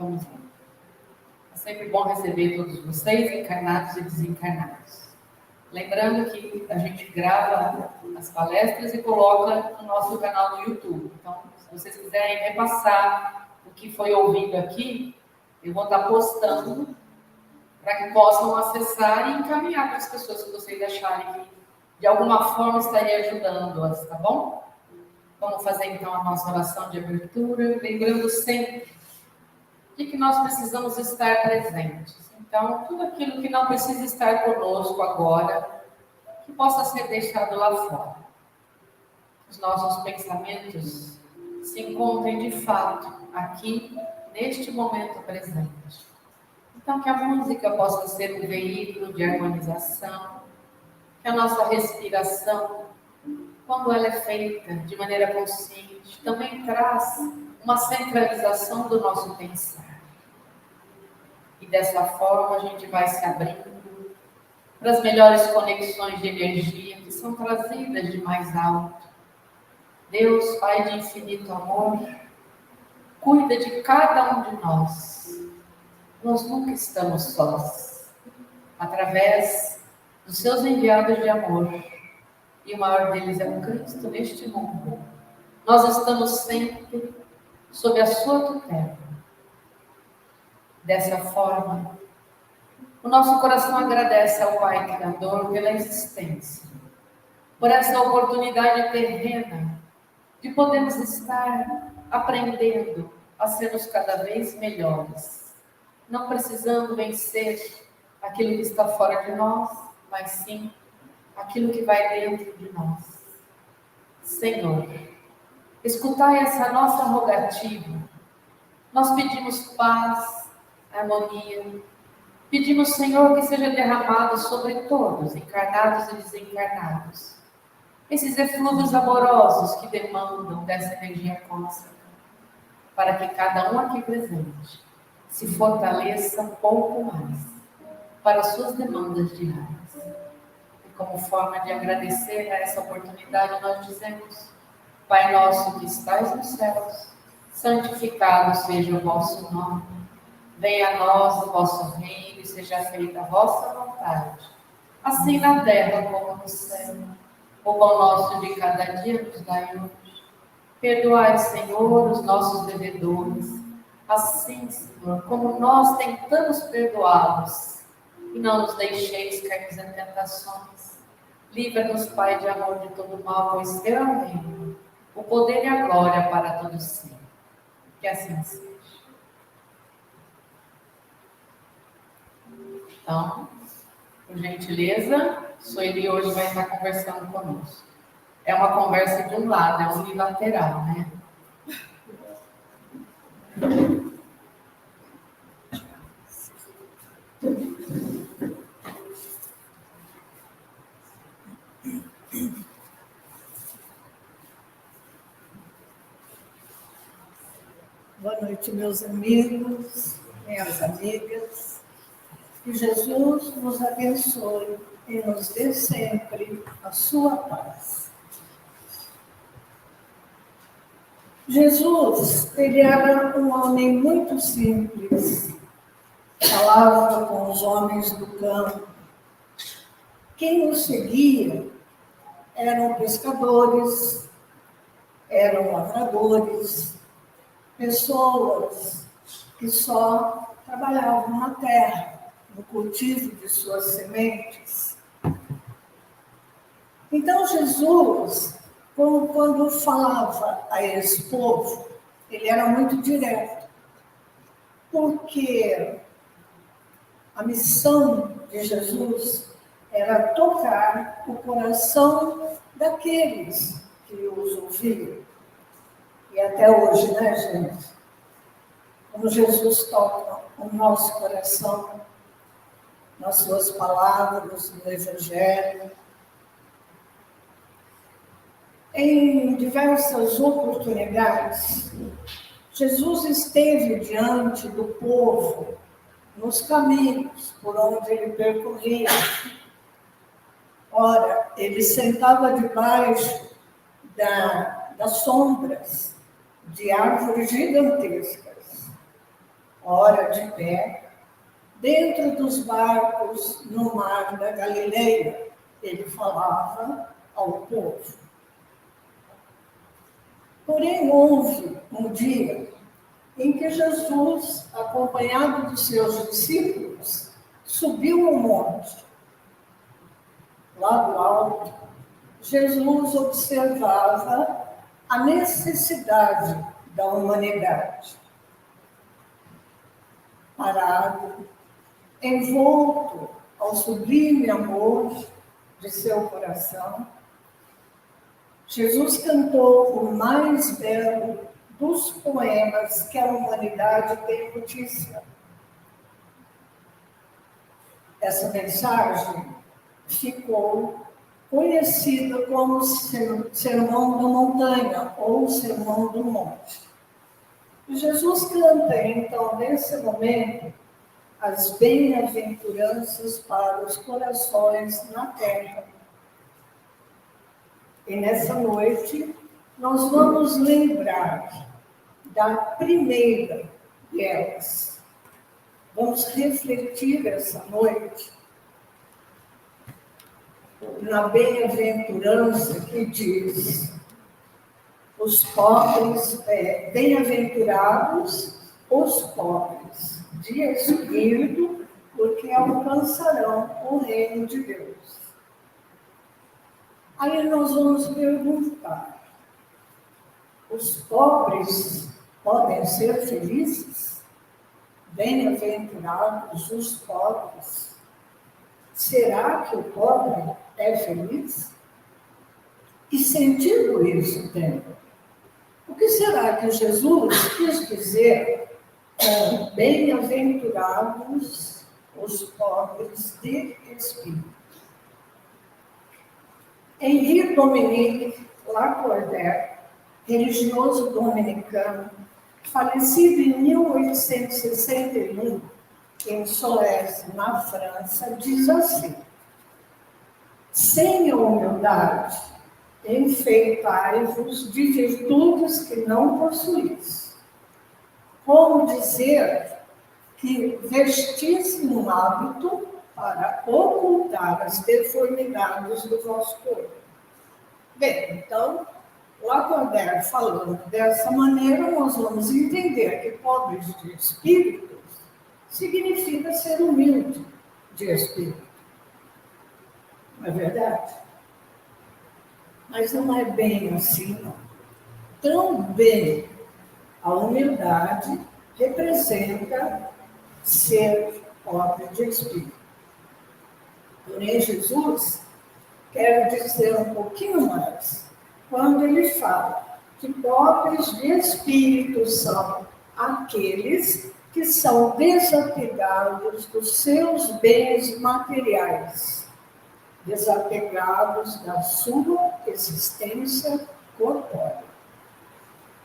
Vamos lá. É sempre bom receber todos vocês, encarnados e desencarnados. Lembrando que a gente grava as palestras e coloca no nosso canal no YouTube. Então, se vocês quiserem repassar o que foi ouvido aqui, eu vou estar postando para que possam acessar e encaminhar para as pessoas que vocês acharem que de alguma forma estaria ajudando-as, tá bom? Vamos fazer então a nossa oração de abertura, lembrando sempre de que nós precisamos estar presentes. Então, tudo aquilo que não precisa estar conosco agora, que possa ser deixado lá fora. Os nossos pensamentos se encontrem de fato aqui, neste momento presente. Então, que a música possa ser um veículo de harmonização, que a nossa respiração, quando ela é feita de maneira consciente, também traz uma centralização do nosso pensar. E dessa forma a gente vai se abrindo para as melhores conexões de energia que são trazidas de mais alto. Deus, Pai de infinito amor, cuida de cada um de nós. Nós nunca estamos sós. Através dos seus enviados de amor, e o maior deles é o Cristo neste mundo, nós estamos sempre sob a sua tutela. Dessa forma, o nosso coração agradece ao Pai Criador pela existência, por essa oportunidade terrena de podermos estar aprendendo a sermos cada vez melhores, não precisando vencer aquilo que está fora de nós, mas sim aquilo que vai dentro de nós. Senhor, escutai essa nossa rogativa. Nós pedimos paz, harmonia. Pedimos, Senhor, que seja derramado sobre todos, encarnados e desencarnados, esses eflúvios amorosos que demandam dessa energia cósmica, para que cada um aqui presente se fortaleça um pouco mais para as suas demandas diárias. E como forma de agradecer a essa oportunidade, nós dizemos: Pai nosso que estais nos céus, santificado seja o vosso nome. Venha a nós o vosso reino e seja feita a vossa vontade, assim na terra como no céu. O pão nosso de cada dia nos dai hoje. Perdoai, Senhor, os nossos devedores, assim, Senhor, como nós tentamos perdoá-los. E não nos deixeis cair em tentações. Livra-nos, Pai de amor, de todo mal, pois teu é o reino, o poder e a glória para todos sempre. Que assim seja. Então, por gentileza, Sueli hoje vai estar conversando conosco. É uma conversa de um lado, é unilateral, né? Boa noite, meus amigos, minhas amigas. Que Jesus nos abençoe e nos dê sempre a sua paz. Jesus, ele era um homem muito simples, falava com os homens do campo. Quem o seguia eram pescadores, eram lavradores, pessoas que só trabalhavam na terra, no cultivo de suas sementes. Então, Jesus, quando falava a esse povo, ele era muito direto, porque a missão de Jesus era tocar o coração daqueles que os ouviam. E até hoje, né, gente? Como Jesus toca o nosso coração, nas suas palavras, no Evangelho. Em diversas oportunidades, Jesus esteve diante do povo, nos caminhos por onde ele percorria. Ora, ele sentava debaixo das sombras de árvores gigantescas. ora de pé, dentro dos barcos no mar da Galileia, ele falava ao povo. Porém, houve um dia em que Jesus, acompanhado dos seus discípulos, subiu ao monte. Lá do alto, Jesus observava a necessidade da humanidade. Parado, envolto ao sublime amor de seu coração, Jesus cantou o mais belo dos poemas que a humanidade tem notícia. Essa mensagem ficou conhecida como Sermão da Montanha ou Sermão do Monte. E Jesus canta, então, nesse momento, as bem-aventuranças para os corações na terra. E nessa noite, nós vamos lembrar da primeira delas. Vamos refletir essa noite na bem-aventurança que diz: os pobres, bem-aventurados os pobres de espírito, porque alcançarão o reino de Deus. Aí nós vamos perguntar: os pobres podem ser felizes? Bem-aventurados os pobres. Será que o pobre é feliz? Que sentido isso tem? O que será que Jesus quis dizer com bem-aventurados os pobres de espírito? Henri Dominique Lacordaire, religioso dominicano, falecido em 1861, em Solers, na França, diz assim: sem a humildade, enfeitai-vos de virtudes que não possuís. Como dizer que vestis um hábito para ocultar as deformidades do vosso corpo. Bem, então, Lacordaire falando dessa maneira, nós vamos entender que pobres de espírito significa ser humilde de espírito. Não é verdade? Mas não é bem assim, não. Também a humildade representa ser pobre de espírito. Porém, Jesus quer dizer um pouquinho mais, quando ele fala que pobres de espírito são aqueles que são desapegados dos seus bens materiais, desapegados da sua existência corpórea.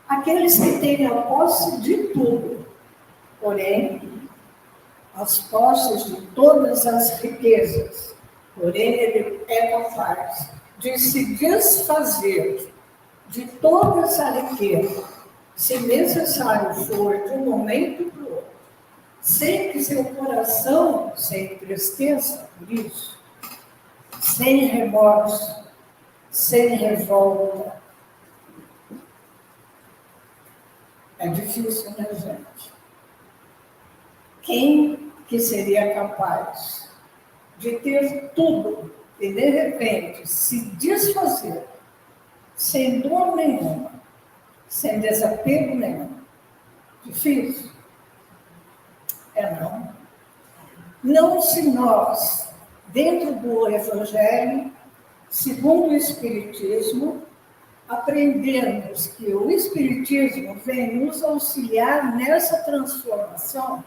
Aqueles que têm a posse de tudo, porém, as posses de todas as riquezas, porém ele é capaz de se desfazer de toda essa riqueza, se necessário for, de um momento para o outro, sem que seu coração se entristeça por isso, sem remorso, sem revolta. É difícil, né, gente? Quem que seria capaz de ter tudo e, de repente, se desfazer sem dor nenhuma, sem desapego nenhum? Difícil? É não. Não se nós, dentro do Evangelho, segundo o Espiritismo, aprendemos que o Espiritismo vem nos auxiliar nessa transformação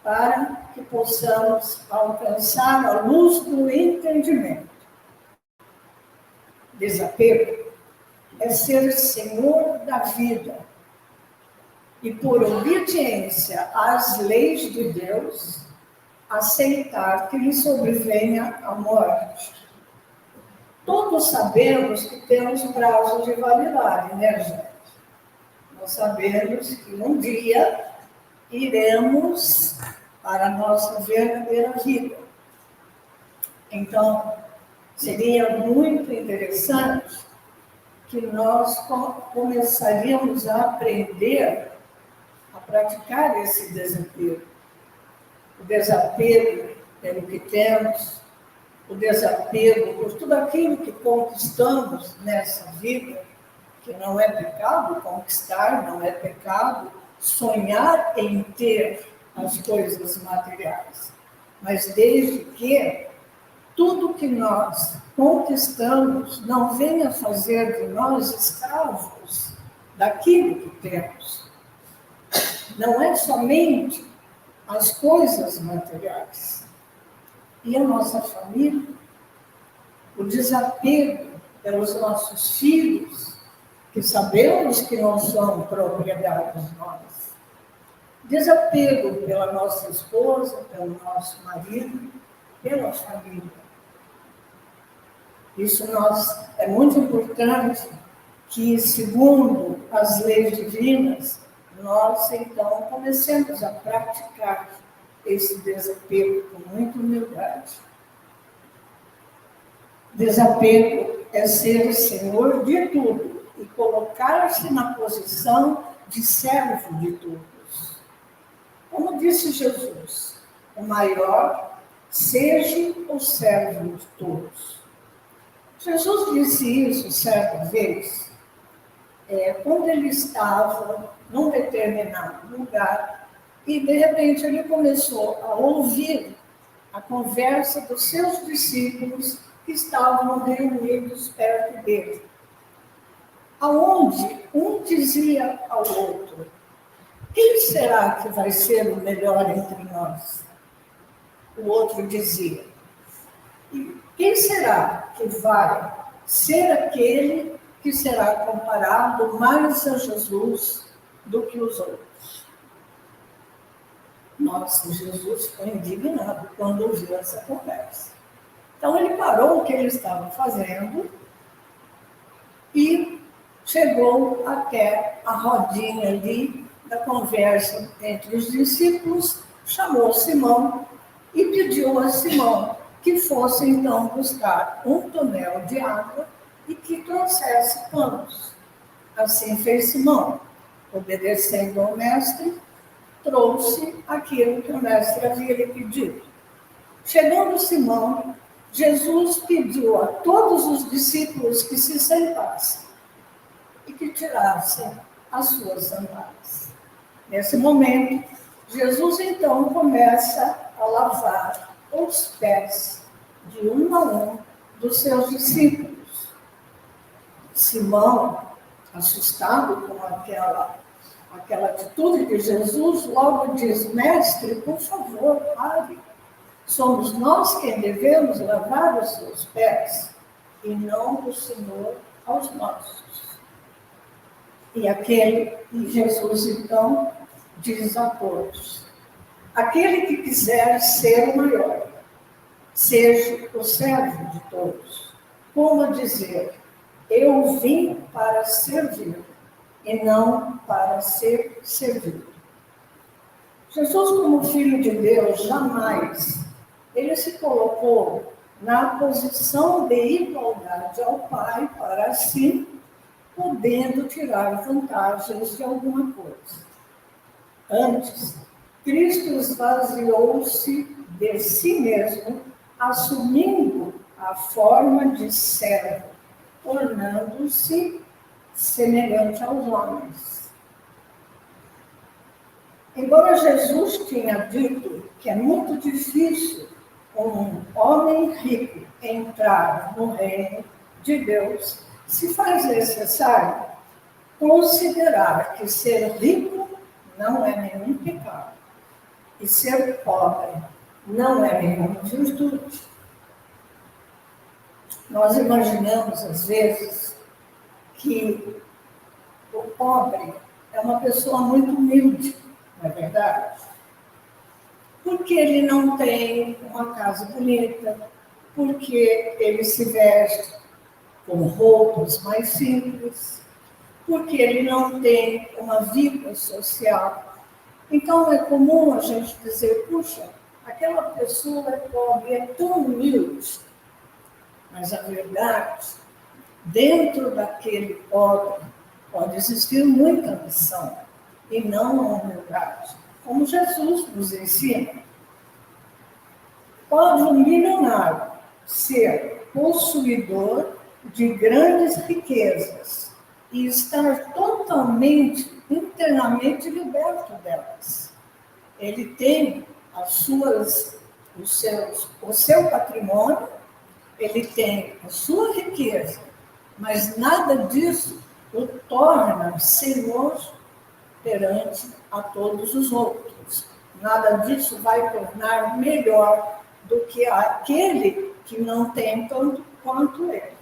para que possamos alcançar a luz do entendimento. Desapego é ser senhor da vida e, por obediência às leis de Deus, aceitar que lhe sobrevenha a morte. Todos sabemos que temos prazo de validade, né, gente? Nós sabemos que um dia iremos para a nossa verdadeira vida. Então, seria muito interessante que nós começaríamos a aprender a praticar esse desapego. O desapego pelo que temos, o desapego por tudo aquilo que conquistamos nessa vida, que não é pecado conquistar, não é pecado sonhar em ter as coisas materiais, mas desde que tudo que nós conquistamos não venha fazer de nós escravos daquilo que temos. Não é somente as coisas materiais. E a nossa família, o desapego pelos nossos filhos, que sabemos que não são propriedade nossa. Desapego pela nossa esposa, pelo nosso marido, pela família. Isso é muito importante que, segundo as leis divinas, nós, então, comecemos a praticar esse desapego com muita humildade. Desapego é ser senhor de tudo e colocar-se na posição de servo de todos. Como disse Jesus, o maior seja o servo de todos. Jesus disse isso certa vez, quando ele estava num determinado lugar e, de repente, ele começou a ouvir a conversa dos seus discípulos que estavam reunidos perto dele. Aonde um dizia ao outro: quem será que vai ser o melhor entre nós? O outro dizia: quem será que vai ser aquele que será comparado mais a Jesus do que os outros? Nossa, Jesus ficou indignado quando ouviu essa conversa. Então ele parou o que ele estava fazendo e chegou até a rodinha ali da conversa entre os discípulos, chamou Simão e pediu a Simão que fosse então buscar um tonel de água e que trouxesse panos. Assim fez Simão, obedecendo ao mestre, trouxe aquilo que o mestre havia lhe pedido. Chegando Simão, Jesus pediu a todos os discípulos que se sentassem e que tirassem as suas sandálias. Nesse momento, Jesus então começa a lavar os pés de um a um dos seus discípulos. Simão, assustado com aquela atitude de Jesus, logo diz: mestre, por favor, pare. Somos nós quem devemos lavar os seus pés, e não o Senhor aos nossos. E Jesus, então, diz a todos: aquele que quiser ser o maior, seja o servo de todos. Como dizer: eu vim para servir, e não para ser servido. Jesus, como Filho de Deus, jamais ele se colocou na posição de igualdade ao Pai para assim, podendo tirar vantagens de alguma coisa. Antes, Cristo esvaziou-se de si mesmo, assumindo a forma de servo, tornando-se semelhante aos homens. Embora Jesus tenha dito que é muito difícil um homem rico entrar no reino de Deus, se faz necessário considerar que ser rico não é nenhum pecado e ser pobre não é nenhuma virtude. Nós imaginamos, às vezes, que o pobre é uma pessoa muito humilde, não é verdade? Porque ele não tem uma casa bonita, porque ele se veste com roupas mais simples, porque ele não tem uma vida social. Então, é comum a gente dizer, puxa, aquela pessoa é pobre, é tão humilde. Mas a verdade, dentro daquele pobre, pode existir muita ambição e não a humildade, como Jesus nos ensina. Pode um milionário ser possuidor de grandes riquezas e estar totalmente, internamente liberto delas. Ele tem o seu patrimônio, ele tem a sua riqueza, mas nada disso o torna senhor perante a todos os outros. Nada disso vai tornar melhor do que aquele que não tem tanto quanto ele.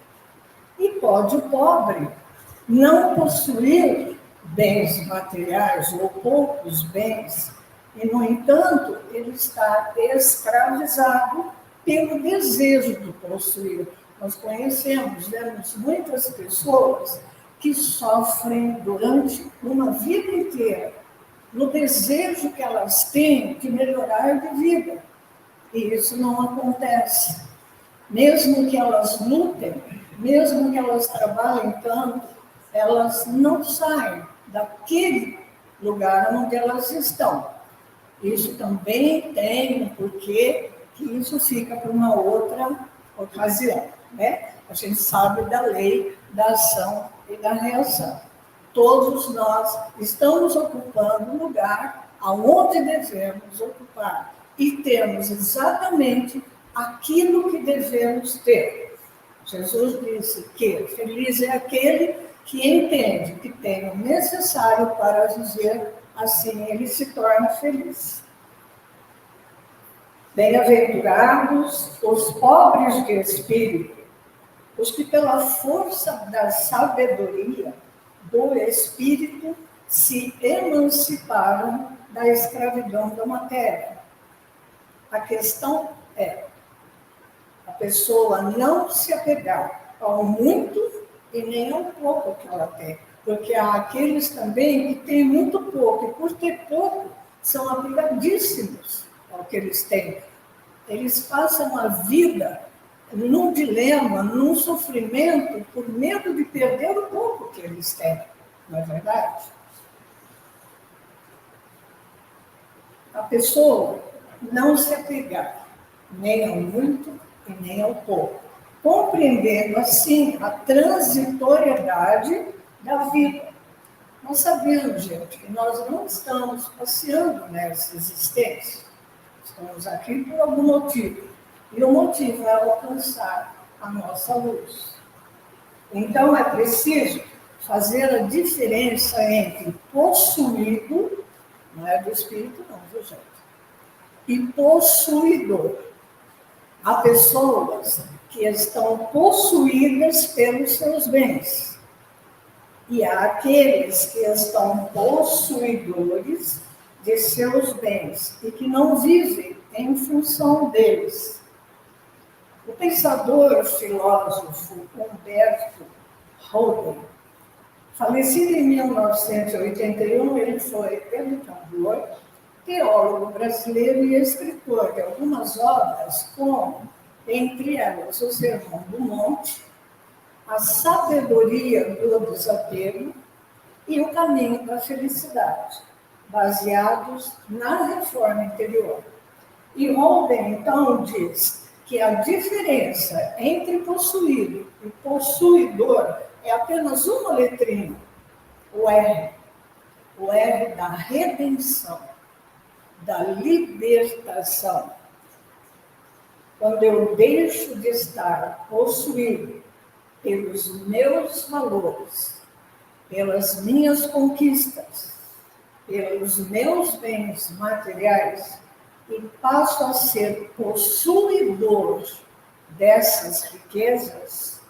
E pode o pobre não possuir bens materiais ou poucos bens, e, no entanto, ele está escravizado pelo desejo de possuir. Nós vemos muitas pessoas que sofrem durante uma vida inteira no desejo que elas têm de melhorar de vida. E isso não acontece. Mesmo que elas lutem, mesmo que elas trabalhem tanto, elas não saem daquele lugar onde elas estão. Isso também tem um porquê, que isso fica para uma outra ocasião, né? A gente sabe da lei da ação e da reação. Todos nós estamos ocupando um lugar aonde devemos ocupar e temos exatamente aquilo que devemos ter. Jesus disse que feliz é aquele que entende que tem o necessário para viver, assim ele se torna feliz. Bem-aventurados os pobres de espírito, os que pela força da sabedoria do espírito se emanciparam da escravidão da matéria. A questão é a pessoa não se apegar ao muito e nem ao pouco que ela tem. Porque há aqueles também que têm muito pouco, e por ter pouco, são apegadíssimos ao que eles têm. Eles passam a vida num dilema, num sofrimento, por medo de perder o pouco que eles têm. Não é verdade? A pessoa não se apegar nem ao muito e nem ao pouco, compreendendo assim a transitoriedade da vida. Nós sabemos, gente, que nós não estamos passeando nessa existência. Estamos aqui por algum motivo. E o motivo é alcançar a nossa luz. Então, é preciso fazer a diferença entre possuído, não é do espírito não, viu, gente? E possuidor. Há pessoas que estão possuídas pelos seus bens. E há aqueles que estão possuidores de seus bens e que não vivem em função deles. O pensador filósofo Humberto Holden, falecido em 1981, ele foi educador, teólogo brasileiro e escritor de algumas obras, como, entre elas, O Sermão do Monte, A Sabedoria do Desapego e O Caminho da Felicidade, baseados na reforma interior. E Holden, então, diz que a diferença entre possuído e possuidor é apenas uma letrinha, o R da redenção, da libertação. Quando eu deixo de estar possuído pelos meus valores, pelas minhas conquistas, pelos meus bens materiais, e passo a ser possuidor dessas riquezas,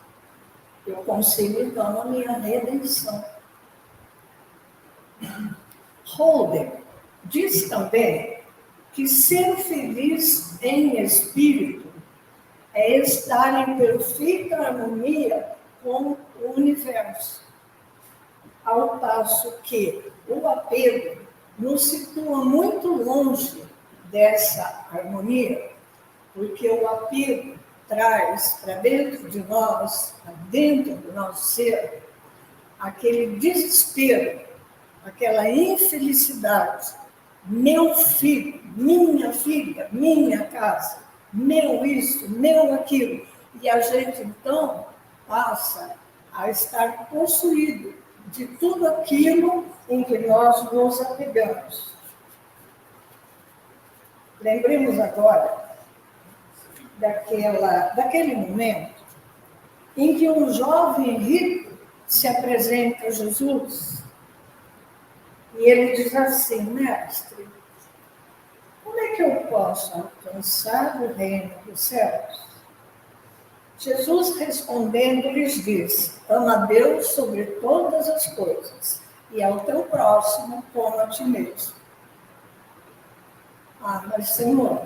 eu consigo, então, a minha redenção. Holden diz também que ser feliz em espírito é estar em perfeita harmonia com o universo, ao passo que o apego nos situa muito longe dessa harmonia, porque o apego traz para dentro de nós, para dentro do nosso ser, aquele desespero, aquela infelicidade. Meu filho, minha filha, minha casa, meu isso, meu aquilo. E a gente, então, passa a estar possuído de tudo aquilo em que nós nos apegamos. Lembremos agora daquele momento em que um jovem rico se apresenta a Jesus e ele diz assim: mestre, como é que eu posso alcançar o reino dos céus? Jesus respondendo lhes diz: ama a Deus sobre todas as coisas e ao teu próximo como a ti mesmo. Ah, mas Senhor,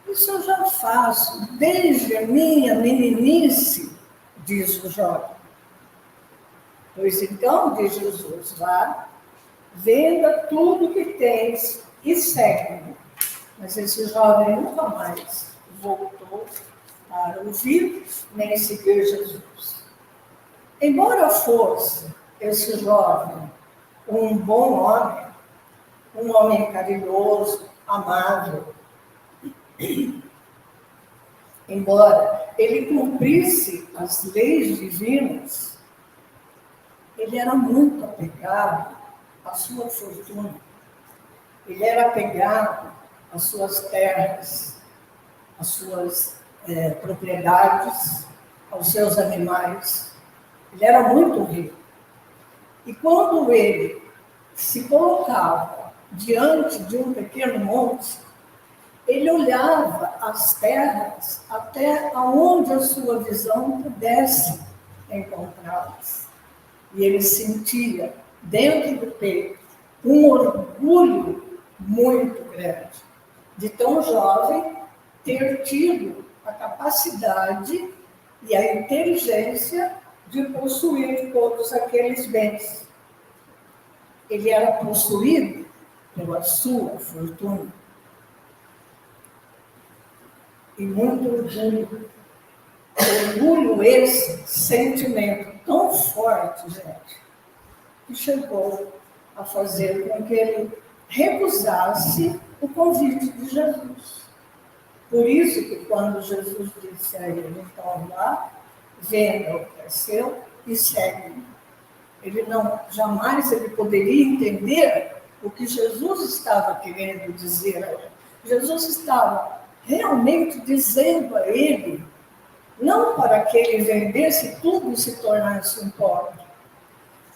isso eu já faço desde a minha meninice, diz o jovem. Pois então, diz Jesus, vá, venda tudo que tens e segue-me. Mas esse jovem nunca mais voltou para ouvir nem seguir Jesus. Embora fosse esse jovem um bom homem, um homem carinhoso, amável, embora ele cumprisse as leis divinas, ele era muito apegado à sua fortuna. Ele era apegado às suas terras, às suas propriedades, aos seus animais. Ele era muito rico. E quando ele se colocava diante de um pequeno monte, ele olhava as terras até onde a sua visão pudesse encontrá-las. E ele sentia dentro do peito um orgulho muito grande de tão jovem ter tido a capacidade e a inteligência de possuir todos aqueles bens. Ele era possuído pela sua fortuna. E muito orgulho. Orgulho esse, sentimento tão forte, gente, que chegou a fazer com que ele recusasse o convite de Jesus. Por isso que quando Jesus disse a ele, então vá, venda o que é seu e segue-me. Jamais ele poderia entender o que Jesus estava querendo dizer a ele. Jesus estava realmente dizendo a ele, não para que ele vendesse tudo e se tornasse um pobre,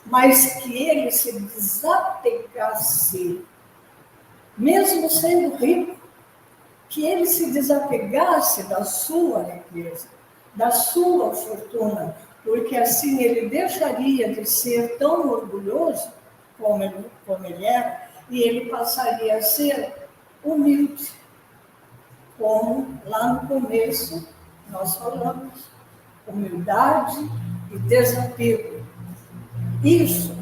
mas que ele se desapegasse, mesmo sendo rico, que ele se desapegasse da sua riqueza, da sua fortuna, porque assim ele deixaria de ser tão orgulhoso como ele era, e ele passaria a ser humilde, como lá no começo nós falamos, humildade e desapego. Isso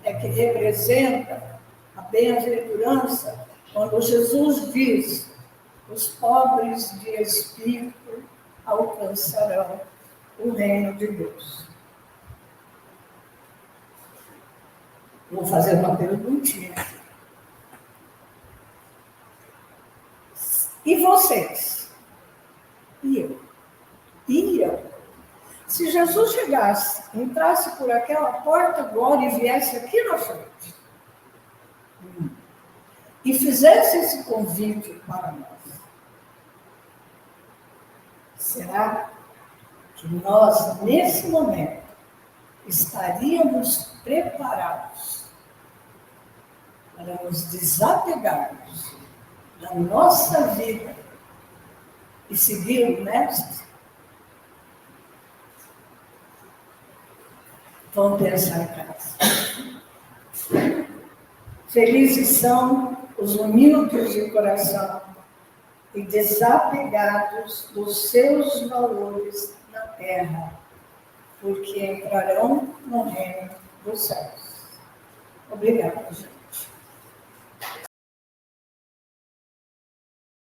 é que representa a bem-aventurança quando Jesus diz: os pobres de espírito alcançarão o reino de Deus. Vou fazer uma perguntinha. E vocês? E eu? E eu? Se Jesus chegasse, entrasse por aquela porta agora e viesse aqui na frente, e fizesse esse convite para nós, será que nós, nesse momento, estaríamos preparados para nos desapegarmos da nossa vida e seguir o Mestre? Vamos pensar em casa. Felizes são os humildes de coração e desapegados dos seus valores na terra, porque entrarão no reino dos céus. Obrigada, gente.